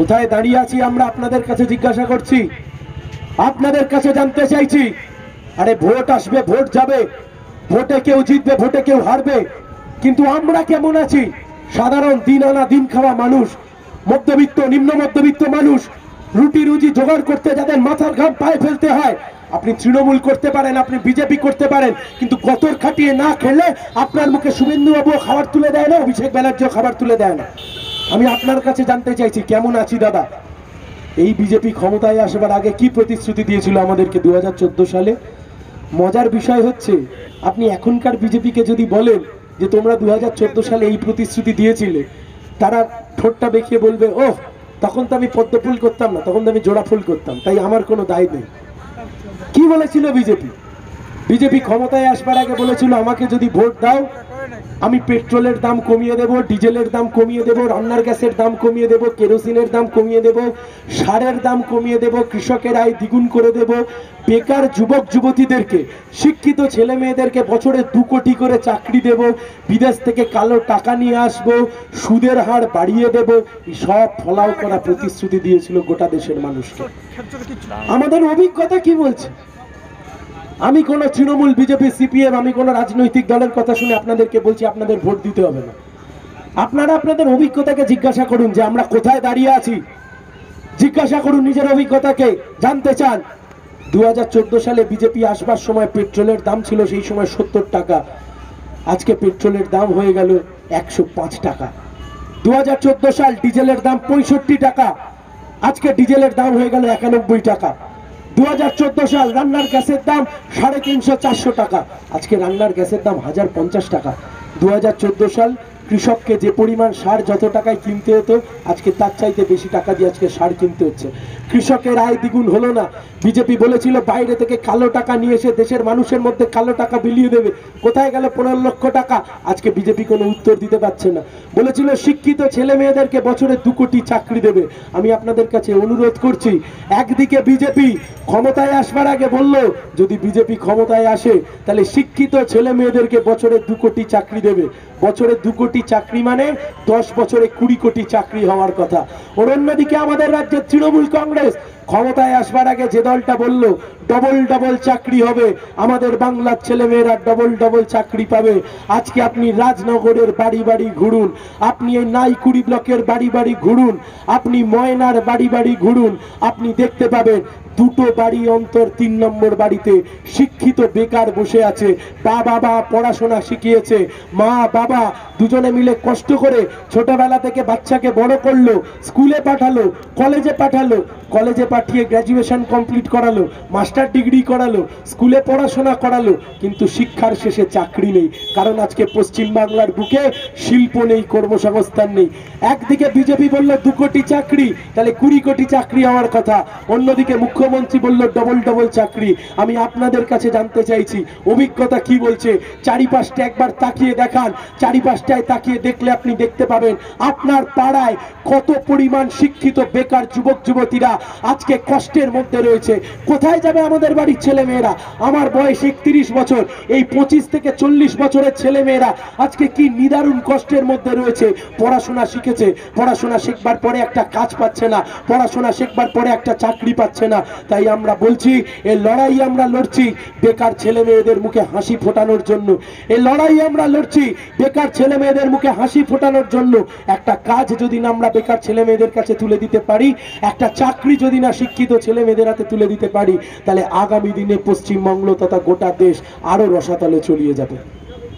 কোথায় দাঁড়িয়ে আছি আমরা আপনাদের কাছে জিজ্ঞাসা করছি, আপনাদের কাছে জানতে চাইছি। আরে ভোট আসবে, ভোট যাবে, ভোটে কেউ জিতবে, ভোটে কেউ হারবে, কিন্তু আমরা কেমন আছি? সাধারণ দিন আনা দিন খাওয়া মানুষ, মধ্যবিত্ত নিম্ন মধ্যবিত্ত মানুষ, রুটি রুজি জোগাড় করতে যাদের মাথার ঘাম পায়ে ফেলতে হয়। আপনি তৃণমূল করতে পারেন, আপনি বিজেপি করতে পারেন, কিন্তু গতর খাটিয়ে না খেলে আপনার মুখে শুভেন্দুবাবু খাবার তুলে দেয় না, অভিষেক ব্যানার্জিও খাবার তুলে দেয় না। আমি আপনার কাছে জানতে চাইছি, কেমন আছি দাদা? এই বিজেপি ক্ষমতায় আসবার আগে কি প্রতিশ্রুতি দিয়েছিল আমাদেরকে 2014 সালে? মজার বিষয় হচ্ছে, আপনি এখনকার বিজেপিকে যদি বলেন যে তোমরা 2014 সালে এই প্রতিশ্রুতি দিয়েছিলে, তারা ঠোঁটটা বেঁকিয়ে বলবে, ওহ তখন তো আমি পদ্ম ফুল করতাম না, তখন তো আমি জোড়া ফুল করতাম, তাই আমার কোনো দায় নেই। কি বলেছিল বিজেপি? বিজেপি ক্ষমতায় আসবার আগে বলেছিল, আমাকে যদি ভোট দাও আমি পেট্রোলের দাম কমিয়ে দেব, ডিজেলের দাম কমিয়ে দেব, রান্নার গ্যাসের দাম কমিয়ে দেব, কেরোসিনের দাম কমিয়ে দেব, সারের দাম কমিয়ে দেব, কৃষকের আয় দ্বিগুণ করে দেব, বেকার যুবক যুবতীদেরকে, শিক্ষিত ছেলে মেয়েদেরকে বছরে 2 কোটি করে চাকরি দেব, বিদেশ থেকে কালো টাকা নিয়ে আসব, সুদের হার বাড়িয়ে দেব। সব ফলাও করা প্রতিশ্রুতি দিয়েছিল গোটা দেশের মানুষকে। আমাদের অভিজ্ঞতা কি বলছে? আমি কোনো তৃণমূল, বিজেপি, সিপিএম, আমি কোনো রাজনৈতিক দলের কথা শুনে আপনাদেরকে বলছি আপনাদের ভোট দিতে হবে না। আপনারা আপনাদের অভিজ্ঞতাকে জিজ্ঞাসা করুন যে আমরা কোথায় দাঁড়িয়ে আছি। জিজ্ঞাসা করুন নিজের অভিজ্ঞতাকে, জানতে চান 2014 সালে বিজেপি আসবার সময় পেট্রোলের দাম ছিল সেই সময় 70 টাকা, আজকে পেট্রোলের দাম হয়ে গেল 105 টাকা। 2014 সাল ডিজেলের দাম 65 টাকা, আজকে ডিজেলের দাম হয়ে গেল 91 টাকা। 2014 সাল রান্নার গ্যাসের দাম 350-400 টাকা, আজকে রান্নার গ্যাসের দাম 1050 টাকা। 2014 সাল কৃষককে যে পরিমাণ সার যত টাকায় কিনতে হতো, আজকে তার চাইতে বেশি টাকা দিয়ে আজকে সার কিনতে হচ্ছে। কৃষকের আয় দ্বিগুণ হলো না। বিজেপি বলেছিল বাইরে থেকে কালো টাকা নিয়ে এসে দেশের মানুষের মধ্যে কালো টাকা বিলিয়ে দেবে, কোথায় গেল 15 লক্ষ টাকা? আজকে বিজেপি কোনো উত্তর দিতে পারছে না। বলেছিল শিক্ষিত ছেলে মেয়েদেরকে বছরে 2 কোটি চাকরি দেবে। আমি আপনাদের কাছে অনুরোধ করছি, একদিকে বিজেপি ক্ষমতায় আসবার আগে বলল যদি বিজেপি ক্ষমতায় আসে তাহলে শিক্ষিত ছেলে মেয়েদেরকে বছরে 2 কোটি চাকরি দেবে। বছরে 2 কোটি চাকরি মানে 10 বছরে 20 কোটি চাকরি হওয়ার কথা। ওর অন্যদিকে আমাদের রাজ্যের তৃণমূল কংগ্রেস ক্ষমতায় আসবার আগে যে দলটা বলল ডবল ডবল চাকরি হবে, আমাদের বাংলার ছেলেমেয়েরা ডবল ডবল চাকরি পাবে। আজকে আপনি রাজনগরের বাড়ি বাড়ি ঘুরুন, আপনি এই নাইকুড়ি ব্লকের বাড়ি বাড়ি ঘুরুন, আপনি ময়নার বাড়ি বাড়ি ঘুরুন, আপনি দেখতে পাবেন 2টো বাড়ি অন্তর 3 নম্বর বাড়িতে শিক্ষিত বেকার বসে আছে। বাবা পড়াশোনা শিখিয়েছে, মা বাবা দুজনে মিলে কষ্ট করে ছোটবেলা থেকে বাচ্চাকে বড় করলো, স্কুলে পাঠালো, কলেজে পাঠালো, কলেজে পাঠিয়ে গ্র্যাজুয়েশন কমপ্লিট করালো, মাস্টার ডিগ্রি করালো, স্কুলে পড়াশোনা করালো, কিন্তু শিক্ষার শেষে চাকরি নেই। কারণ আজকে পশ্চিম বাংলার বুকে শিল্প নেই, কর্মসংস্থান নেই। একদিকে বিজেপি বলল 2 কোটি চাকরি, তাহলে 20 কোটি চাকরি হওয়ার কথা। অন্যদিকে মুখ্যমন্ত্রী বলল ডবল ডবল চাকরি। আমি আপনাদের কাছে জানতে চাইছি অভিজ্ঞতা কি বলছে? চারিপাশটা একবার তাকিয়ে দেখান, চারিপাশটায় তাকিয়ে দেখলে আপনি দেখতে পাবেন আপনার পাড়ায় কত পরিমাণ শিক্ষিত বেকার যুবক যুবতীরা আজকে কষ্টের মধ্যে রয়েছে। কোথায় যাবে আমাদের বাড়ির ছেলে মেয়েরা? আমার বয়স 31 বছর, এই 25 থেকে 40 বছরের ছেলে মেয়েরা আজকে কি নিদারুণ কষ্টের মধ্যে রয়েছে। পড়াশোনা শিখেছে, পড়াশোনা শিখবার পরে একটা কাজ পাচ্ছে না, পড়াশোনা শিখবার পরে একটা চাকরি পাচ্ছে না। তাই আমরা বলছি এই লড়াই আমরা লড়ছি বেকার ছেলে মেয়েদের মুখে হাসি ফোটানোর জন্য। এই লড়াই আমরা লড়ছি বেকার ছেলে মেয়েদের মুখে হাসি ফোটানোর জন্য। একটা কাজ যদি না আমরা বেকার ছেলে মেয়েদের কাছে তুলে দিতে পারি, একটা চাকরি যদি না শিক্ষিত ছেলে মেয়েদের হাতে তুলে দিতে পারি, তাহলে আগামী দিনে পশ্চিমবঙ্গ তথা গোটা দেশ আরো রসাতলে চলিয়ে যাবে।